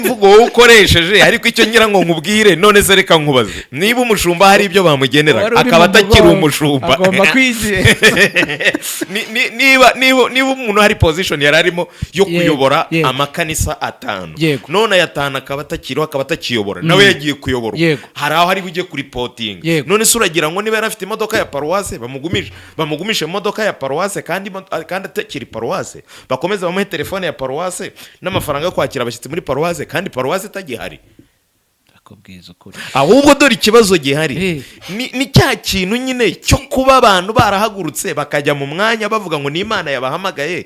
mvugo wowe ukoresheje ariko icyo ngira ngo nkubwire none se reka nkubaze niba umushumba hari ibyo bamugenera akaba atakiri umushumba agomba kwigira niba umuntu hari position yari arimo yo kuyobora amakanisa 5 none ayatana akaba atakiriho akaba atakiyobora nawe yagiye kuyobora hari aho ari bujye kuri reporting none se uragira ngo niba yarafite imodoka ya paruwase bamugumishe imodoka ya paruwase kandi atakiri paruwase bakomeza bamuhe telefone ya paruwase n'amafaranga yo kwakira abashyitsi muri paruwase kandi paruwase itagihari ahubwo dore ikibazo gihari ni cya kintu nyine cyo kuba abantu barahagurutse bakajya mu mwanya bavuga ngo ni Imana yabahamagaye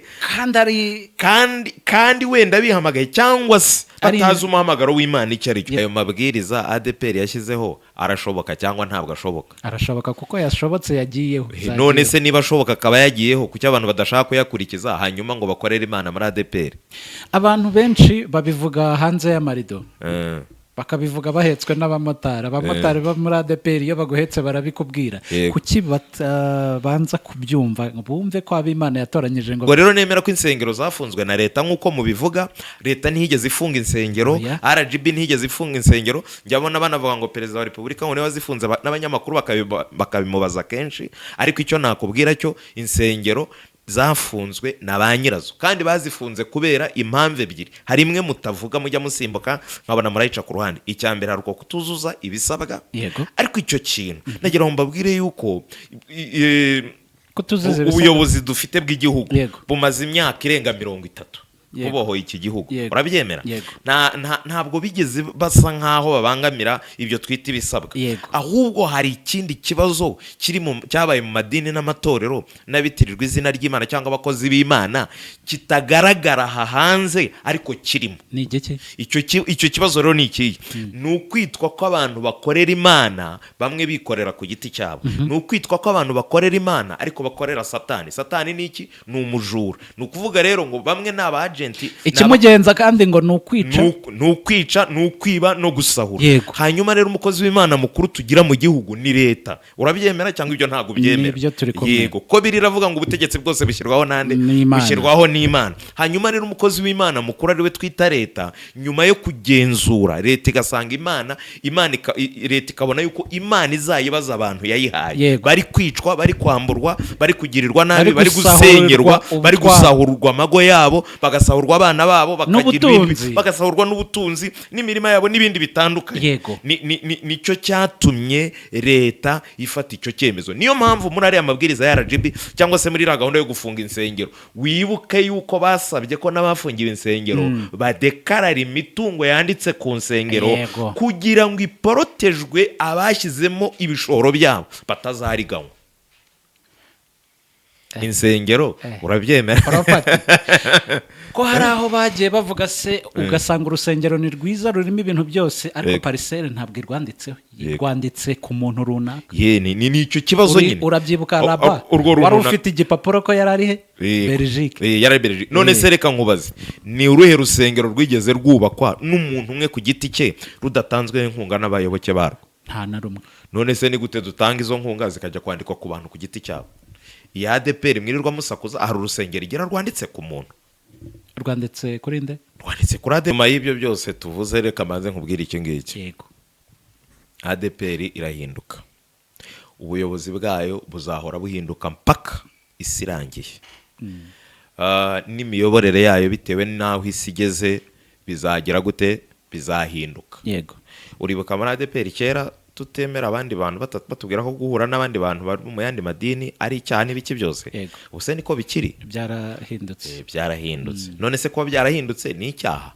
kandi wenda bihamagaye cyangwa se batazi umuhamagaro w'Imana icyo ari cyo. Ayo mabwiriza ADPR yashyizeho arashoboka cyangwa ntabwo ashoboka? Arashoboka kuko yashobotse yagiyeho. None se niba ashoboka akaba yagiyeho kuki abantu badashaka kuyakurikiza hanyuma ngo bakorere Imana muri ADPR? Abantu benshi babivuga hanze y'amarido, bakabivuga bahetswe n'abamotari. Abamotari bo muri ADPR iyo baguhetse barabikubwira. Kuki banza kubyumva bumve ko ab'Imana yatoranyije ngo rero nemera ko insengero zafunzwe na leta nk'uko mubivuga. Leta ntihigeze ifunga insengero, RGB ntihigeze ifunga insengero. Njyabona banavuga ngo perezida wa Repubulika ngo niwe wazifunze n'abanyamakuru bakabimubaza kenshi. Ariko icyo nakubwira cyo insengero zafunzwe na ba nyirazo kandi bazifunze kubera impamvu ebyiri. Hari imwe mutavuga mujya musimbuka nkabona murayica ku ruhande. Icyambere hari uko kutuzuza ibisabwa, ariko icyo kintu nagira ngo mbabwire yuko ubuyobozi dufite bw'igihugu bumaze imyaka irenga 30 kubohoye iki gihugu. Urabyemera? Ntabwo bigeze basa nkaho babangamira ibyo twita ibisabwa. Ahubwo hari ikindi kibazo cyabaye mu madini n'amatorero n'abitirirwa izina ry'Imana cyangwa abakozi b'Imana kitagaragara hanze ariko kirimo. Icyo kibazo rero ni iki? Ni ukwitwa ko abantu bakorera Imana bamwe bikorera ku giti cyabo. Ni ukwitwa ko abantu bakorera Imana ariko bakorera Satani. Satani ni iki? Ni umujura. Ni ukuvuga rero ngo bamwe ni abaje ikimugenza kandi ngo nukwica nukwiba no gusahura. Hanyuma rero umukozi w'Imana mukuru tugira mu gihugu ni leta. Urabyemera cyangwa ibyo ntago byemera? Yego, ko biriravuga ngo ubutegetsi bwose bishyirwaho nande? Bishyirwaho n'Imana. Hanyuma rero umukozi w'Imana mukuru ari we twita leta, nyuma yo kugenzura leta igasanga leta ikabona yuko Imana izayibaza abantu yayihaye, bari kwicwa, bari kwamburwa, bari kugirirwa nabi, bari gusengerwa, bari gusahurwa amago yabo, bagasahurwa abana babo, bagasahurwa n'ubutunzi n'imirima yabo n'ibindi bitandukanye. Nicyo cyatumye leta ifata icyo cyemezo. Niyo mpamvu muri ariya mabwiriza ya RGB cyangwa se muri gahunda yo gufunga insengero, wibuke yuko basabye ko n'abafungiwe insengero badekarara imitungo yanditse ku nsengero kugira ngo iporotejwe abashyizemo ibishoro byabo batazariganywa. Insengero urabyemera? Ko hari aho bagiye bavuga se ugasanga urusengero ni rwiza rurimo ibintu byose ariko parcelle ntabwo irwanditseho, irwanditse ku muntu runaka. Ni icyo kibazo nyine. Urabyibuka Raba wari ufite igipapuro ko yari ari he? Belgique. Yari Belgique. None se reka nkubaze, ni uruhe rusengero rwigeze rwubakwa n'umuntu umwe ku giti cye rudatanzwe inkunga n'abayoboke barwo? Nta na rumwe. None se ni gute dutanga izo nkunga zikajya kwandikwa ku bantu ku giti cyabo? Ya ADPR mwirirwa musakuza hari urusengero igera rwanditse ku muntu. Rwanditse kuri nde? Rwanditse kuri ADPR. Nyuma y'ibyo byose tuvuze reka maze nkubwira iki ngiki. ADPR irahinduka, ubuyobozi bwayo buzahora buhinduka mpaka isi irangiye. N'imiyoborere yayo bitewe n'aho isi igeze bizagira gute? Bizahinduka. Uribuka muri ADPR kera tutemera abandi bantu batubwira ko guhura n'abandi bantu bari mu yandi madini ari icyaha n'ibiki byose. Ubuse niko bikiri? Byarahindutse. None se kuba byarahindutse ni icyaha?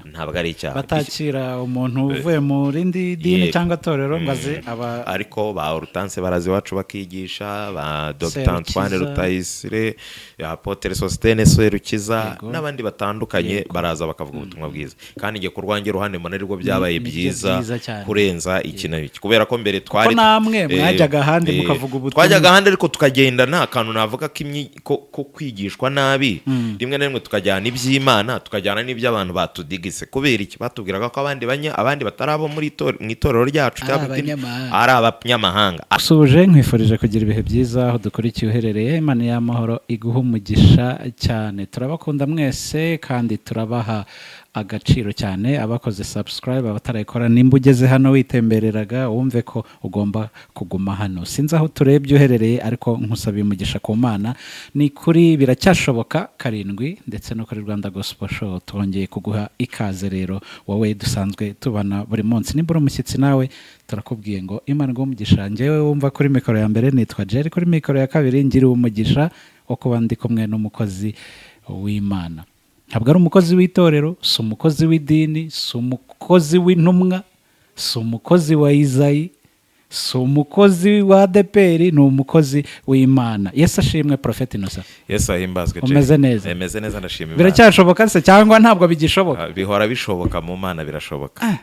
Ntabwo ari icyaha. Batakira umuntu uvuye mu rindi dini cyangwa torero ngaze ariko ba Hortense barazi wacu bakigisha, ba Dr Antoine Rutayisire, Apotre Sostene Serukiza n'abandi batandukanye baraza bakavuga ubutumwa bwiza. Kandi ngiye kurwangira uruhande monerirwo byabaye byiza kurenza iki na biki, kubera ko mbere twari ko namwe mwajyaga handi mukavuga ubutumwa, twajyaga handi ariko tukagenda nta kantu navuga ko kwigishwa nabi. Rimwe na rimwe tukajyana iby'Imana tukajyana n'ibyo abantu batudigise. Kubera iki? Batubwiraga ko abandi batarabo mu itorero ryacu ari abanyamahanga. Usuje nkwifurije kugira ibihe byiza aho dukurikiye uherereye. Imana y'amahoro iguha umugisha cyane. Turabakunda mwese kandi turabaha agaciro cyane. Abakoze subscribe, abatarayikora, nimba ugeze hano witembereraga wumve ko ugomba kuguma hano. Sinzi aho turebye uherereye, ariko nkusabiye umugisha ku Mana. Ni kuri Biracyashoboka 7 ndetse no kuri Rwanda Gospel Show. Twongeye kuguha ikaze rero wowe dusanzwe tubana buri munsi. Nimba uri umushyitsi nawe turakubwiye ngo Imana iguhe umugisha. Njyewe wumva kuri mikoro ya mbere nitwa Jerry, kuri mikoro ya kabiri ngiriwe umugisha wo kuba ndi kumwe n'umukozi w'Imana. Ntabwo ari umukozi w'itorero, si umukozi w'idini, si umukozi w'intumwa, si umukozi wa Izayi, si umukozi wa ADPR, ni umukozi w'Imana. Yesu ashimwe. Prophet Innocent, Yesu ahimbazwe. umeze neza? Meze neza, ndashima Imana. Biracyashoboka se cyangwa ntabwo bigishoboka? Bihora bishoboka mu Mana, birashoboka.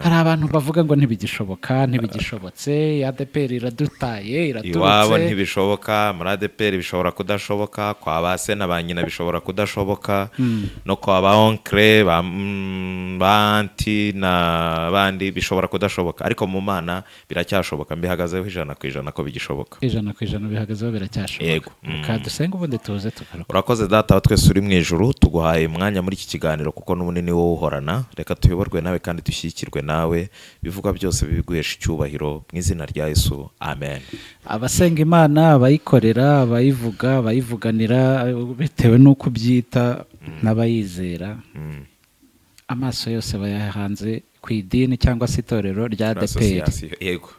Hari abantu bavuga ngo ntibigishoboka, ntibigishobotse, ADPR iradutaye, iraturutse. Iwabo ntibishoboka, muri ADPR bishobora kudashoboka, kwa ba se na ba nyina bishobora kudashoboka, no kwa ba onkle, ba anti na bandi bishobora kudashoboka, ariko mu Mana biracyashoboka. Mbihagazeho 100% ko bigishoboka. 100% bihagazeho biracyashoboka. Yego. Kadusenga ubundi tuze tugaruka. Urakoze Data wa twese uri mu ijuru, tuguhaye umwanya muri iki kiganiro kuko n'ubunini wowe uhorana. Reka tuyoborwe nawe kandi dushyikirwe nawe, bivuga byose bibiguhesha icyubahiro mu izina rya Yesu, amen. Abasenga Imana, abayikorera, abayivuga, abayivuganira bitewe n'uko ubyita, n'abayizera, amaso yose bayahanze ku idini cyangwa se itorero rya ADPR. Yego.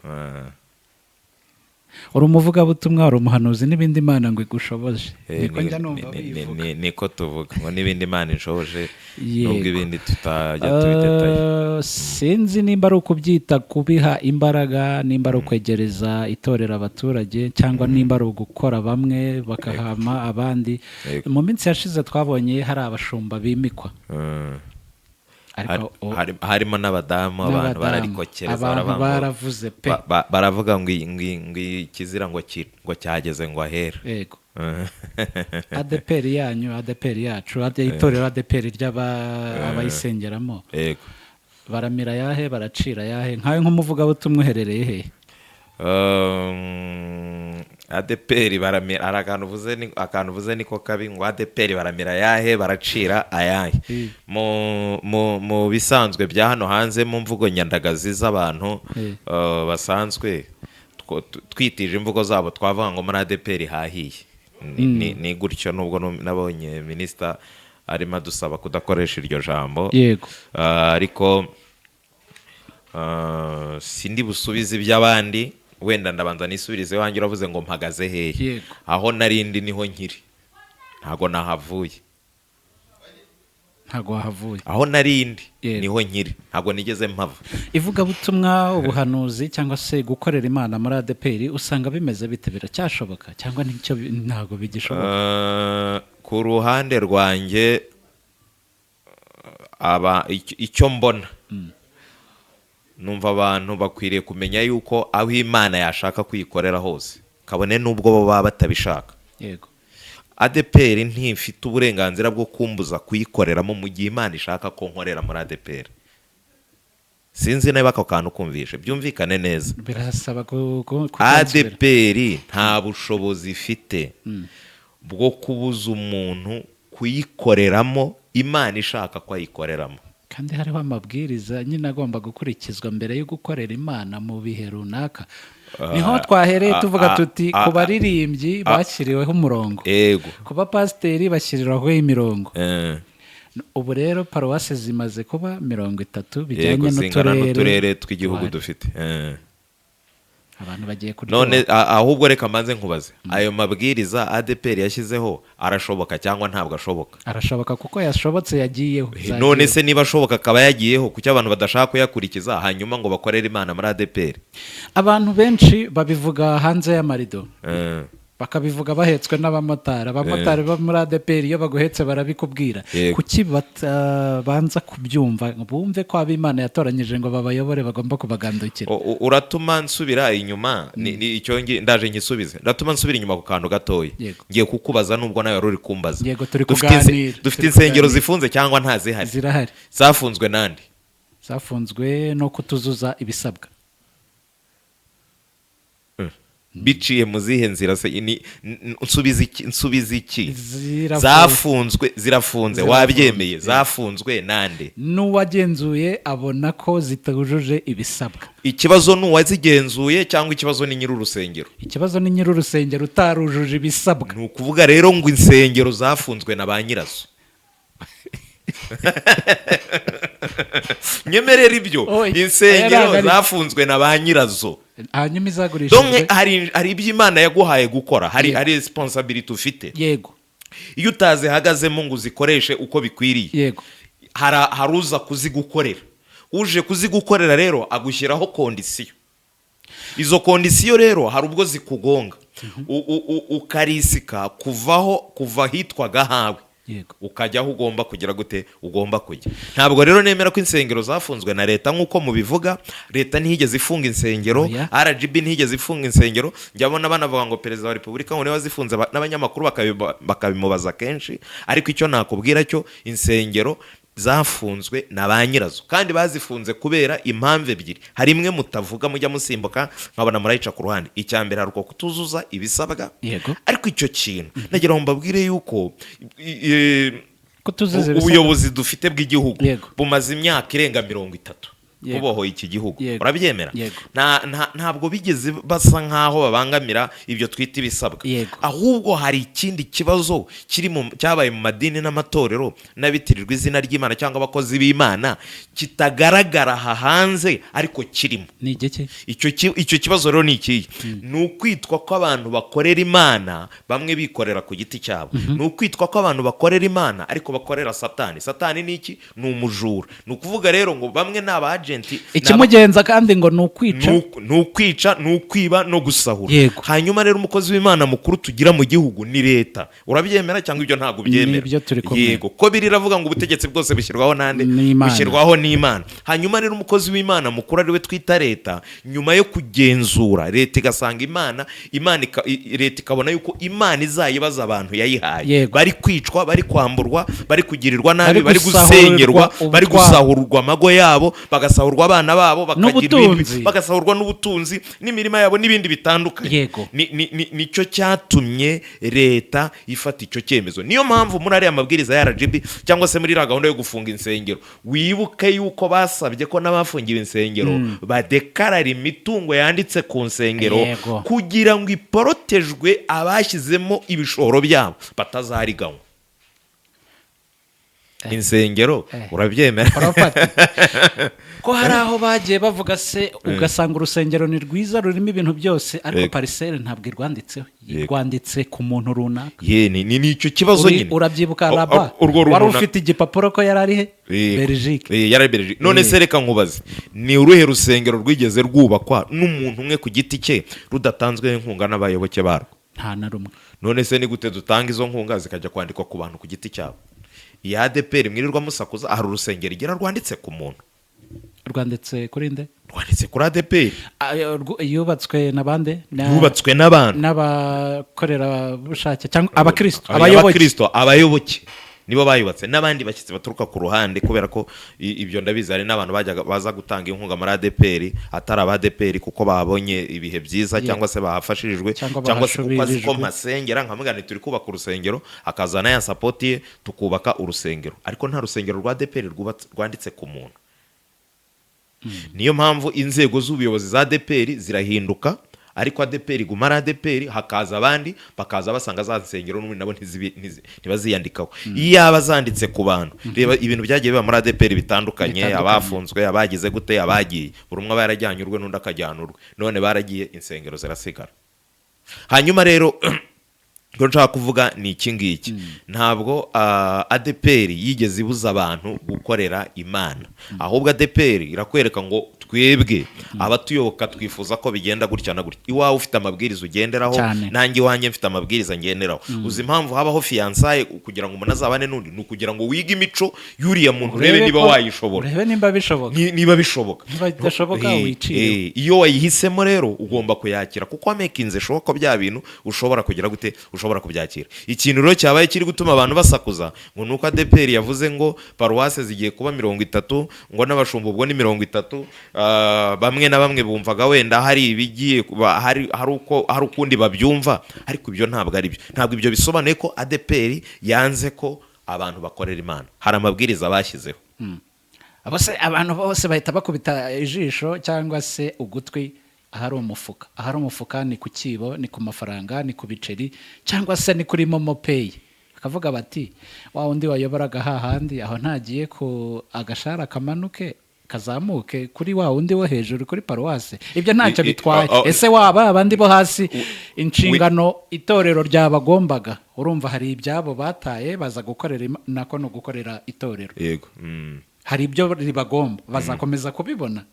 Uri umuvugabutumwa, uri umuhanuzi n'ibindi Imana ngo igushoboje. Niko njya numva bivuga. Niko tuvuga ngo n'ibindi Imana inshoboje, nubwo ibindi tutajya tubidetaye. Sinzi nimba ari ukubyita kubiha imbaraga, nimba ari ukwegereza itorero abaturage, cyangwa nimba ari ugukora bamwe bakahama abandi. Mu minsi yashize twabonye hari abashumba bimikwa, harimo n'abadamu. Abantu bararikokereza, baravuze pe, baravuga ngo ikizira ngo cyageze ngo ahera. Yego. ADPR yanyu, ADPR yacu, itorero ADPR ry'abayisengeramo, yego, baramira yahe, baracira yahe? Nkawe nk'umuvugabutumwa uherereye he? ADPR baramira, ari akantu uvuze niko kabi, ngo ADPR baramira yahe, baracira ayahe. Mu bisanzwe bya hano hanze, mu mvugo nyandagazi z'abantu basanzwe twitije imvugo zabo, twavuga ngo muri ADPR hahiye. Ni gutyo, nubwo nabonye minisita arimo adusaba kudakoresha iryo jambo. Yego. Ariko sindi busubize iby'abandi, wenda ndabanza nisubirize wanjye. Uravuze ngo mpagaze hehe? Aho narindi niho nkiri, ntago nahavuye. Ntago wahavuye? Aho narindi niho nkiri, ntago nigeze mpava. Ivugabutumwa, ubuhanuzi cyangwa se gukorera Imana muri ADPR usanga bimeze bite? Biracyashoboka cyangwa nicyo ntago bigishoboka? Ku ruhande rwanjye icyo mbona, numva abantu bakwiriye kumenya yuko aho Imana yashaka kuyikorera hose, kabone n'ubwo baba batabishaka. Yego. ADPR ntifite uburenganzira bwo kumbuza kuyikoreramo mu gihe Imana ishaka ko nkorera muri ADPR. Sinzi niba ako kantu kumvishe, byumvikane neza. Birasaba ADPR nta bushobozi ifite bwo kubuza umuntu kuyikoreramo Imana ishaka ko ayikoreramo. Kandi hariho amabwiriza nyine agomba gukurikizwa mbere yo gukorera Imana mu bihe runaka. Niho twahereye tuvuga tuti ku baririmbyi bashyiriweho umurongo, ku bapasiteri bashyiriraho imirongo. Ubu rero paruwase zimaze kuba 30 bijyanye n'uturere tw'igihugu dufite. Abantu bagiye kuryoha. None ahubwo reka mbanze nkubaze, ayo mabwiriza ADPR yashyizeho arashoboka cyangwa ntabwo ashoboka? Arashoboka kuko yashobotse, yagiyeho. None se niba ashoboka akaba yagiyeho, kuki abantu badashaka kuyakurikiza hanyuma ngo bakorere Imana muri ADPR? Abantu benshi babivuga hanze y'amarido, bakabivuga bahetswe n'abamotari. Abamotari bo muri ADPR iyo baguhetse barabikubwira. Kuki banza kubyumva, bumve ko ab'Imana yatoranyije ngo babayobore bagomba kubagandukira? Uratuma nsubira inyuma, icyo ndaje nkisubize. Ndatuma nsubira inyuma ku kantu gatoya. Ngiye kukubaza nubwo nawe ruri kumbaza. Yego, turi kuganira. Dufite insengero zifunze cyangwa nta zihari? Zirahari. Zafunzwe nande? Zafunzwe no kutuzuza ibisabwa. biciye mu zihe nzira se nsubiza iki zafunzwe zirafunze wabyemeye zafunzwe nande n'uwagenzuye abona ko zitujuje ibisabwa. Ikibazo n'uwazigenzuye cyangwa ikibazo ni nyir'urusengero? Ikibazo ni nyir'urusengero utarujuje ibisabwa. Ni ukuvuga rero ngo insengero zafunzwe na ba nyirazo. Nyemerera ibyo insengero zafunzwe na ba nyirazo, hanyuma izagurishijwe. hari ibyo Imana yaguhaye gukora, hari responsibility ufite. Yego. Iyo utazihagazemo ngo uzikoreshe uko bikwiriye, yego, hari uza kuzigukorera. Uje kuzigukorera rero agushyiraho kondisiyo. Izo kondisiyo rero hari ubwo zikugonga, ukarisika kuva hitwaga hawe ukajya aho ugomba kugira gute ugomba kujya. Ntabwo rero nemera ko insengero zafunzwe na leta nk'uko mubivuga. Leta ntihigeze ifunga insengero, RGB ntihigeze ifunga insengero. Njyabona banavuga ngo perezida wa repubulika ngo niwe wazifunze, n'abanyamakuru bakabimubaza kenshi. Ariko icyo nakubwira cyo insengero zafunzwe na ba nyirazo, kandi bazifunze kubera impamvu ebyiri. Hari imwe mutavuga, mujya musimbuka nkabona murayica ku ruhande. Icya mbere hari uko kutuzuza ibisabwa. Ariko icyo kintu nagira ngo mbabwire yuko ubuyobozi dufite bw'igihugu bumaze imyaka irenga 30 bubohoye iki gihugu. Urabyemera? Ntabwo bigeze basa nkaho babangamira ibyo twita ibisabwa. Ahubwo hari ikindi kibazo cyabaye mu madini n'amatorero n'abitirirwa izina ry'Imana cyangwa abakozi b'Imana kitagaragara hanze ariko kirimo. Icyo kibazo rero ni iki? Ni ukwitwa ko abantu bakorera Imana bamwe bikorera ku giti cyabo. Ni ukwitwa ko abantu bakorera Imana ariko bakorera Satani. Satani ni iki? Ni umujura. Ni ukuvuga rero ngo bamwe ni abaje ikimugenza kandi ngo ni ukwica, ni ukwiba no gusahura. Hanyuma rero umukozi w'Imana mukuru tugira mu gihugu ni leta. Urabyemera cyangwa ibyo ntabwo byemera? Yego, ko biravuga ngo ubutegetsi bwose bushyirwaho nande? Bushyirwaho n'Imana. Hanyuma rero umukozi w'Imana mukuru ari we twita leta, nyuma yo kugenzura leta igasanga leta ikabona yuko Imana izayibaza abantu yayihaye, bari kwicwa, bari kwamburwa, bari kugirirwa nabi, bari gusenyerwa, bari gusahurwa amago yabo, bagasahurwa abana babo, bagasahurwa n'ubutunzi n'imirima yabo n'ibindi bitandukanye. Nicyo cyatumye leta ifata icyo cyemezo. Niyo mpamvu muri ariya mabwiriza ya RGB cyangwa se muri gahunda yo gufunga insengero, wibuke yuko basabye ko n'abafungiwe insengero badekarara imitungo yanditse ku nsengero kugira ngo iporotejwe abashyizemo ibishoro byabo batazariganywa. Insengero urabyemera? Ko hari aho bagiye bavuga se ugasanga urusengero ni rwiza rurimo ibintu byose ariko parisere ntabwo irwanditseho, irwanditse ku muntu runaka. Ni icyo kibazo nyine. Urabyibuka Raba wari ufite igipapuro ko yari ari he? Belgique. Yari Belgique. None se reka nkubaze, ni uruhe rusengero rwigeze rwubakwa n'umuntu umwe ku giti cye rudatanzwe inkunga n'abayoboke barwo? Nta na rumwe. None se ni gute dutanga izo nkunga zikajya kwandikwa ku bantu ku giti cyabo? Ya ADPR mwirirwa musakuza, hari urusengero igira rwanditse ku muntu. Rwanditse kuri nde? Rwanditse kuri ADPR. Yubatswe n'abande? Yubatswe n'abantu. N'abakorera bushake cyangwa abakristo, abayoboke nibo bayubatse, n'abandi bashyitsi baturuka ku ruhande, kubera ko ibyo ndabizi hari n'abantu baza gutanga inkunga muri ADPR atari aba ADPR kuko babonye ibihe byiza cyangwa se bahafashirijwe cyangwa se kuko azi ko masengera nkamugane turi kubaka urusengero akazana ya support ye tukubaka urusengero, ariko nta rusengero rwa ADPR rwanditse ku muntu. Niyo mpamvu inzego z'ubuyobozi za ADPR zirahinduka, ariko ADPR igumara ADPR, hakaza abandi bakaza basanga za nsengero n'ubundi nabo ntibaziyandikaho. Iyo abazanditse ku bantu, reba ibintu byagiye biba muri ADPR bitandukanye, abafunzwe, abagize gute, abagiye, buri umwe barajyanye urwe n'undi akajyanurwe, none baragiye insengero zirasigara. Hanyuma rero ngo nshaka kuvuga ni iki ngiki, ntabwo ADPR yigeze ibuza abantu gukorera Imana, ahubwo ADPR irakwereka ngo twebwe abatuyoboka twifuza ko bigenda gutya na gutya. Iwawe ufite amabwiriza ugenderaho, nanjye iwanjye mfite amabwiriza ngenderaho. Uzi impamvu habaho fiançailles kugira ngo umuntu azabane n'undi? Ni ukugira ngo wige imico y'uriya muntu, urebe niba wayishobora, urebe nimba bishoboka, niba bishoboka. Bidashoboka wiciye. Iyo wayihisemo rero ugomba kuyakira kuko wamekinze shoka bya bintu ushobora kugira gute mushobora kubyakira. Ikintu rero cyabaye kiri gutuma abantu basakuza ngo nuko ADPR yavuze ngo paruwase zigiye kuba 30 ngo n'abashumba ubwo ni 30, bamwe na bamwe bumvaga wenda hari ibigiye hari ukundi babyumva, ariko ibyo ntabwo ari byo. Ntabwo ibyo bisobanuye ko ADPR yanze ko abantu bakorera Imana. Hari amabwiriza bashyizeho. Abose abantu bose bahita bakubita ijisho cyangwa se ugutwi ahari umufuka ni ku kibo, ni ku mafaranga, ni ku biceri, cyangwa se ni kuri Momo Pay. Bakavuga bati wa undi wayoboraga hahandi aho ntagiye ku agashara kamanuke kazamuke kuri wa undi wo hejuru kuri paruwase. Ibyo ntacyo bitwaye. Ese waba abandi bo hasi inshingano itorero ryabagombaga, urumva hari ibyabo bataye baza gukorera nako no gukorera itorero. Yego. Hari ibyo ribagomba bazakomeza kubibona.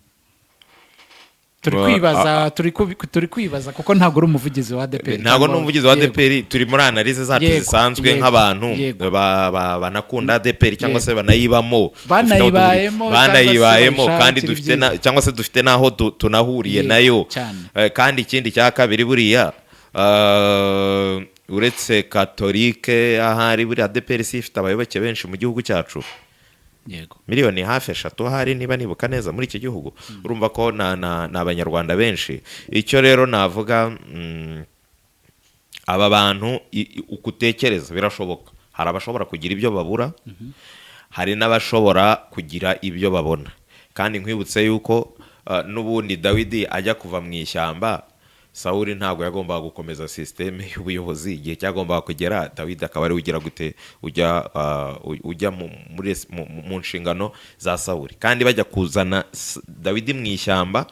Turi kwibaza kuko ntabwo uri umuvugizi wa ADPR. Ntabwo ni umuvugizi wa ADPR, turi muri analyse zacu zisanzwe nk'abantu banakunda ADPR cyangwa se banayibamo kandi dufite cyangwa se dufite naho tunahuriye nayo. Kandi ikindi cya kabiri buriya uretse katolike ahari buri ADPR ifite abayoboke benshi mu gihugu cyacu. Yego. Miliyoni hafi 3 hari niba nibuka neza muri iki gihugu. Urumva ko na abanyarwanda benshi. Icyo rero navuga aba bantu ukutekereza birashoboka. Hari abashobora kugira ibyo babura, hari n'abashobora kugira ibyo babona. Kandi nkwibutse yuko n'ubundi Dawidi ajya kuva mu ishyamba, Sawuli ntabwo yagombaga gukomeza systeme y'ubuyobozi. Igihe cyagombaga kugera Dawidi akaba ari ugira gute ujya mu nshingano za Sawuli. Kandi bajya kuzana Dawidi mu ishyamba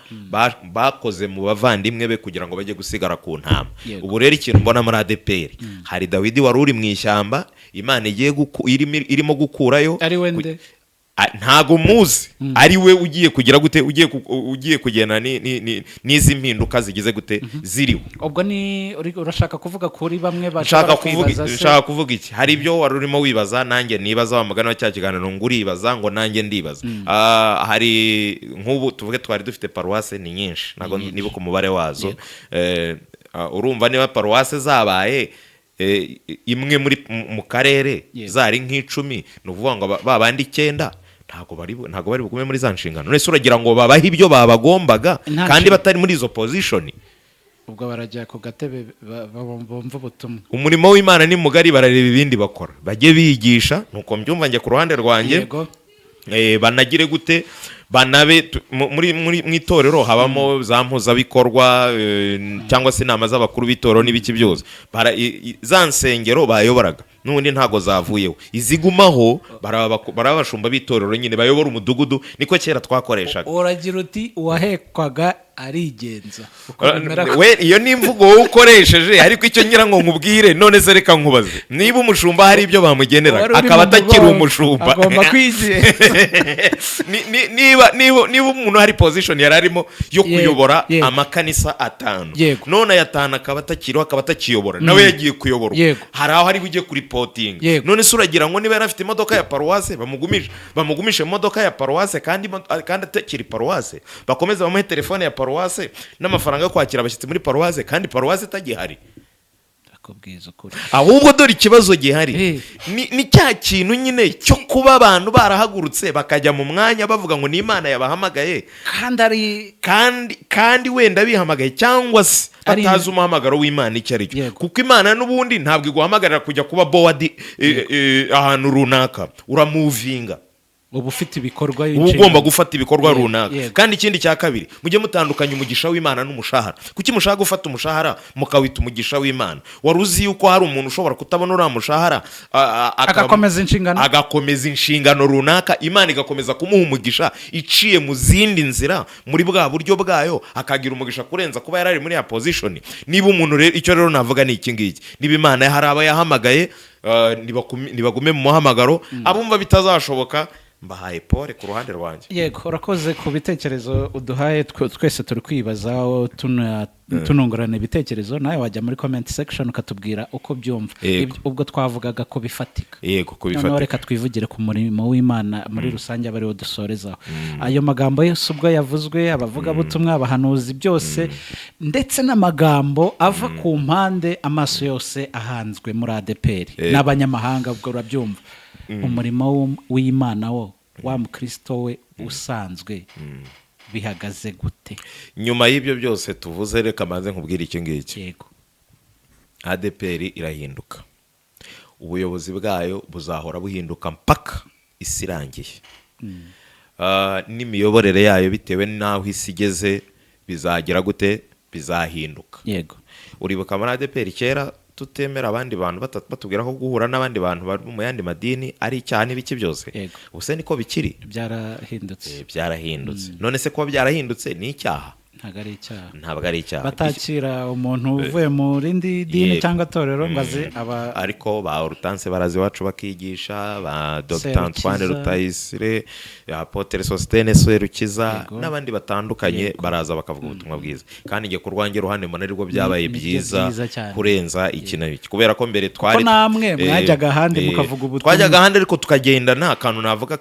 bakoze mu bavandimwe be kugira ngo bajye gusigara ku ntama. Ubu rero ikintu mbona muri ADPR hari Dawidi wari uri mu ishyamba, Imana igiye irimo gukurayo ari wende ntago muzi ari we ugiye kugira gute ugiye kugena n'izi mpinduka zigize gute ziriho. Ubwo ni urashaka kuvuga kuri bamwe bashaka kwibaza se. Nshaka kuvuga iki? Hari ibyo wari urimo wibaza nanjye nibaza, wamagana cya kiganiro nguribaza ngo nanjye ndibaza. Hari nk'ubu tuvuge twari dufite paruwase ni nyinshi, nago nibuka umubare wazo. Urumva niba paruwase zabaye imwe mu karere zari nk'icumi, nuvuga ngo babandi 9 ntago bari bugume muri za nshingano. Nese uragira ngo babahe ibyo babagombaga kandi batari muri izo position. Ubwo barajya ku gatebe bumva ubutumwa. Umurimo w'Imana ni mugari, barareba ibindi bakora, bajye bigisha. Nuko mbyumva njye ku ruhande rwanjye. Banagire gute banabe muri itorero habamo za mpuzabikorwa cyangwa se inama z'abakuru b'itorero n'ibiki byose. Za nsengero bayoboraga n'ubundi ntago zavuyeho, izigumaho barabashumba b'itorero nyine bayobora umudugudu. Niko kera twakoreshaga. Uragira uti uwahekwaga arigenza. We iyo ni imvugo wowe ukoresheje, ariko icyo ngira ngo nkubwire none se reka nkubaze, niba umushumba hari ibyo bamugenera akaba atakiri umushumba agomba kwigira. niba umuntu hari position yari arimo yo kuyobora amakanisa 5 none ayatana akaba atakiyobora, nawe yagiye kuyobora. Hari aho ari bujye kuri reporting. None se uragira ngo niba yari afite imodoka ya paruwase bamugumishe imodoka ya paruwase kandi atakiri paruwase, bakomeza bamuhe telefone ya paruwase n'amafaranga yo kwakira abashyitsi muri paruwase kandi paruwase itagihari. Ahubwo dore ikibazo gihari ni cya kintu nyine cyo kuba abantu barahagurutse bakajya mu mwanya bavuga ngo ni Imana yabahamagaye kandi wenda bihamagaye cyangwa se batazi umuhamagaro w'Imana icyo ari cyo. Kuko Imana n'ubundi ntabwo iguhamagarira kujya kuba board ahantu runaka, uramuvinga. Ubu ufite ibikorwa ugomba gufata ibikorwa runaka. Kandi ikindi cya kabiri, mujye mutandukanya umugisha w'Imana n'umushahara. Kuki mushaka gufata umushahara mukawita umugisha w'Imana? Wari uzi yuko hari umuntu ushobora kutabona uriya mushahara agakomeza inshingano runaka, Imana igakomeza kumuha umugisha iciye mu zindi nzira muri bwa buryo bwayo, akagira umugisha kurenza kuba yarari muri ya position. Niba umuntu rero, icyo rero navuga ni iki ngiki, niba Imana hari aba yahamagaye nibagume mu muhamagaro, abumva bitazashoboka mbahaye pole ku ruhande rwanjye. Yego, urakoze ku bitekerezo uduhaye, twese turi kwibazaho tunungurana ibitekerezo. Nawe wajya muri comment section ukatubwira uko byumva. Ubwo twavugaga ko bifatika. Yego, ko bifatika. Noneho reka twivugire ku murimo w'Imana muri rusange abariho dusorezaho. Ayo magambo yose ubwo yavuzwe, abavuga butumwa, abahanuzi, byose ndetse n'amagambo ava ku mpande, amaso yose ahanzwe muri ADPR n'abanyamahanga, ubwo urabyumva. Umurimo w'Imana wo wa mukristo we usanzwe bihagaze gute? Nyuma y'ibyo byose tuvuze, reka maze nkubwira iki ngiki. Yego, ADPR irahinduka, ubuyobozi bwayo buzahora buhinduka mpaka isi irangiye. N'imiyoborere yayo bitewe n'aho isi igeze bizagira gute, bizahinduka. Yego, uribuka muri ADPR kera tutemera abandi bantu batubwira ko guhura n'abandi bantu bari mu yandi madini ari icyaha n'ibiki byose. Ubuse niko bikiri? Byarahindutse. None se kuba byarahindutse ni icyaha? Ntabwo ari icyaha. Batakira umuntu uvuye mu rindi dini cyangwa torero ngo aze ariko ba Hortense barazi wacu bakigisha, ba Dr Antoine Rutayisire, Apotre Sostene Serukiza n'abandi batandukanye baraza bakavuga ubutumwa bwiza. Kandi ngiye kurwangira ruhande mbona rwo byabaye byiza kurenza iki na iki, kubera ko mbere twari namwe mwajyaga handi mukavuga ubutumwa, twajyaga handi ariko tukagenda nta kantu navuga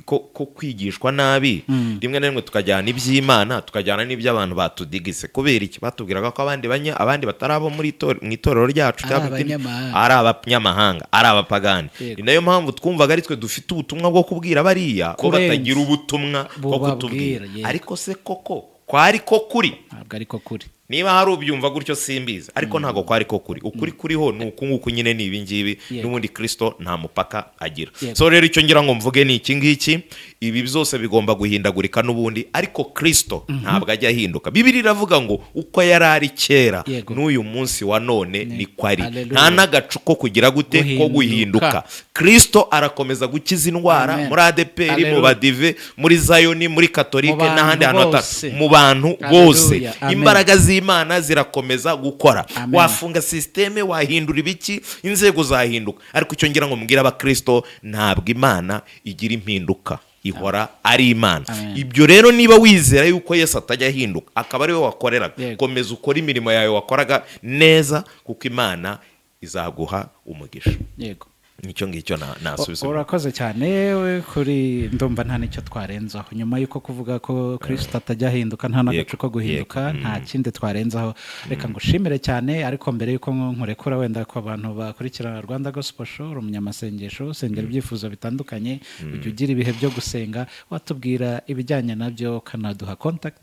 ko kwigishwa nabi. Rimwe na rimwe tukajyana iby'Imana tukajyana n'ibyo abantu batudigise. Kubera iki? Batubwiraga ko abandi batarabo mu itorero ryacu ari abanyamahanga, ari abapagani. Ni nayo mpamvu twumvaga ari twe dufite ubutumwa bwo kubwira bariya ko batagira ubutumwa bwo kutubwira. Ariko se koko kwari ko kuri? Ntabwo ari ko kuri. Niba hari ubyumva gutyo simbizi, ariko ntago kwari ko kuri. Ukuri kuriho ni ukunguku nyine ni ibingibi, n'ubundi Kristo nta mupaka agira. So rero icyo ngira ngo mvuge ni iki ngiki, ibi byose bigomba guhindagurika n'ubundi, ariko Kristo ntabwo ajya ahinduka. Bibiliya iravuga ngo uko yari ari kera n'uyu munsi wa none ni kwari, nta n'agacu ko kugira gute ko guhinduka. Kristo arakomeza gukiza indwara muri ADPR, mu badive, muri Zayoni, muri Katolike n'ahandi hantu mu bantu bose. Imbaraga z'Imana zirakomeza gukora. Wafunga systeme, wahindura ibiki, inzego zahinduka, ariko icyo ngira ngo mbwira abakristo, ntabwo Imana igira impinduka, ihora ari Imana. Ibyo rero niba wizera yuko Yesu atajya ahinduka, akaba ari we wakoreraga, komeza ukora imirimo yawe wakoraga neza, kuko Imana izaguha umugisha. Yego, nicyo ngicyo nasubiza. Urakoze cyane kuri, ndumva nta nicyo twarenzaho nyuma yuko kuvuga ko Kristo atajya ahinduka, nta n'agace ko guhinduka, nta kindi twarenzaho. Reka ngushimire cyane, ariko mbere yuko nkurekura, wenda ko abantu bakurikirana Rwanda Gospel Show, umunyamasengesho usengera ibyifuzo bitandukanye, ujya ugira ibihe byo gusenga, watubwira ibijyanye nabyo, kanaduha contact.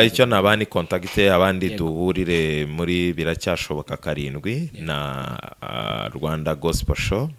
Icyo nabani contacte abandi duhurire muri Biracyashoboka 7 na Rwanda Gospel Show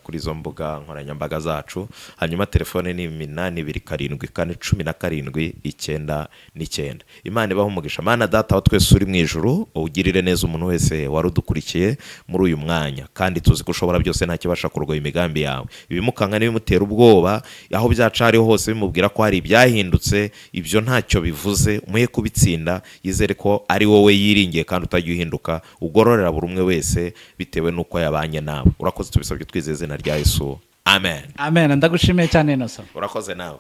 kuri zo mbuga nkoranyambaga zacu. Hanyuma telefone ni 824717 Imana ibaho umugisha. Mana Data wa twese uri mu ijuru, ugirire neza umuntu wese warudukurikiye muri uyu mwanya, kandi tuzi ko ushobora byose nta kibasha kurogoya imigambi yawe. Ibimukanga n'ibimutera ubwoba, aho byacari hose bimubwira ko hari ibyahindutse, ibyo ntacyo bivuze, umuhe kubitsinda, yizere ko ari wowe yiringiye kandi utajya uhinduka, ugororera buri umwe wese bitewe nuko yabanye nawe. Urakoze, tubisabye twizeze na rya Yesu. Amen. Amen. Ndagushimiye cyane Innocent. Urakoze nawe.